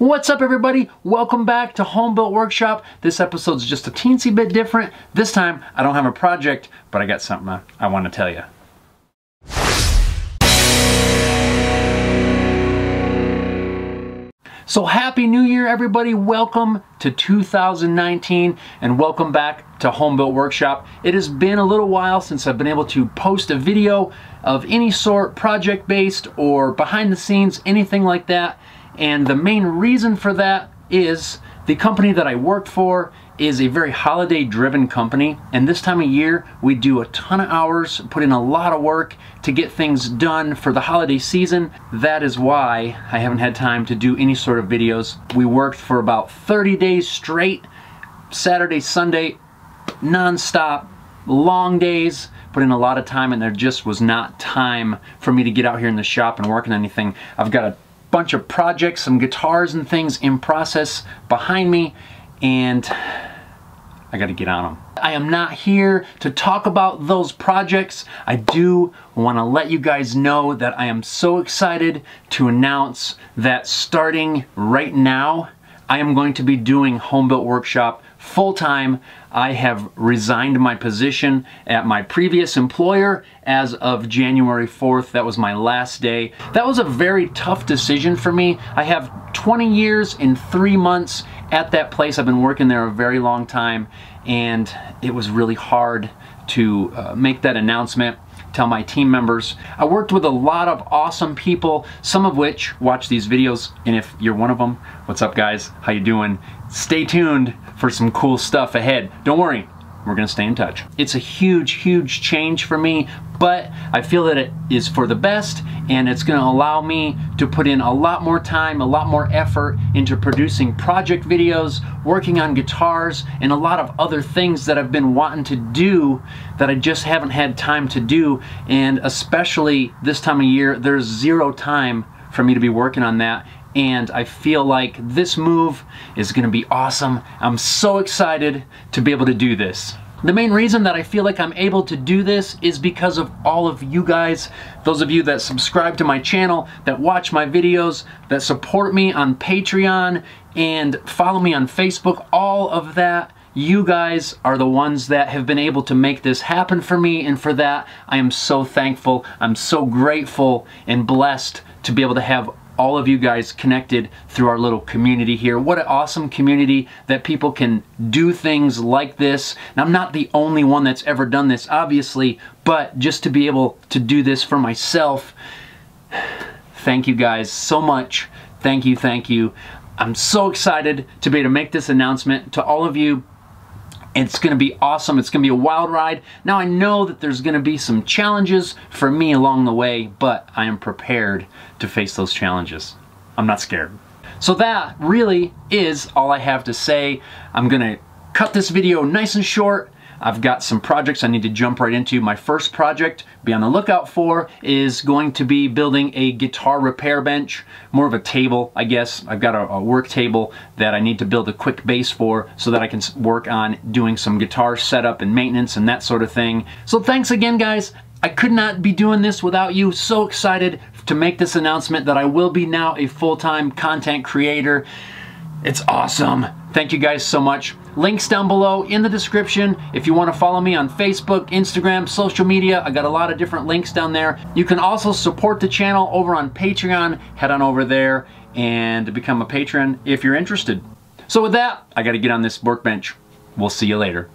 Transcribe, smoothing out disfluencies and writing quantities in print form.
What's up, everybody? Welcome back to Home Built Workshop. This episode's just a teensy bit different. This time, I don't have a project, but I got something I want to tell you. So happy New Year, everybody. Welcome to 2019 and welcome back to Home Built Workshop. It has been a little while since I've been able to post a video of any sort, project-based or behind the scenes, anything like that. And the main reason for that is the company that I work for is a very holiday-driven company, and this time of year we do a ton of hours, put in a lot of work to get things done for the holiday season. That is why I haven't had time to do any sort of videos. We worked for about 30 days straight, Saturday, Sunday, non-stop, long days, put in a lot of time, and there just was not time for me to get out here in the shop and work on anything. I've got a bunch of projects, some guitars and things in process behind me, and I gotta get on them. I am not here to talk about those projects. I do want to let you guys know that I am so excited to announce that starting right now, I am going to be doing Home Built Workshop full-time. I have resigned my position at my previous employer as of January 4th. That was my last day. That was a very tough decision for me. I have 20 years and 3 months at that place. I've been working there a very long time, and it was really hard to make that announcement, tell my team members. I worked with a lot of awesome people, some of which watch these videos, and if you're one of them, what's up, guys? How you doing? Stay tuned for some cool stuff ahead. Don't worry, we're gonna stay in touch. It's a huge, huge change for me, but I feel that it is for the best, and it's gonna allow me to put in a lot more time, a lot more effort into producing project videos, working on guitars, and a lot of other things that I've been wanting to do that I just haven't had time to do. And especially this time of year, there's zero time for me to be working on that. And I feel like this move is gonna be awesome. I'm so excited to be able to do this. The main reason that I feel like I'm able to do this is because of all of you guys, those of you that subscribe to my channel, that watch my videos, that support me on Patreon and follow me on Facebook, all of that. You guys are the ones that have been able to make this happen for me, and for that I am so thankful. I'm so grateful and blessed to be able to have all of you guys connected through our little community here. What an awesome community that people can do things like this. And I'm not the only one that's ever done this, obviously, but just to be able to do this for myself, thank you guys so much. Thank you, thank you. I'm so excited to be able to make this announcement to all of you. It's gonna be awesome. It's gonna be a wild ride. Now, I know that there's gonna be some challenges for me along the way, but I am prepared to face those challenges. I'm not scared. So that really is all I have to say. I'm gonna cut this video nice and short. I've got some projects I need to jump right into. My first project, be on the lookout for, is going to be building a guitar repair bench. More of a table, I guess. I've got a work table that I need to build a quick base for so that I can work on doing some guitar setup and maintenance and that sort of thing. So thanks again, guys. I could not be doing this without you. So excited to make this announcement that I will be now a full-time content creator. It's awesome. Thank you guys so much. Links down below in the description. If you want to follow me on Facebook, Instagram, social media, I got a lot of different links down there. You can also support the channel over on Patreon. Head on over there and become a patron if you're interested. So with that, I got to get on this workbench. We'll see you later.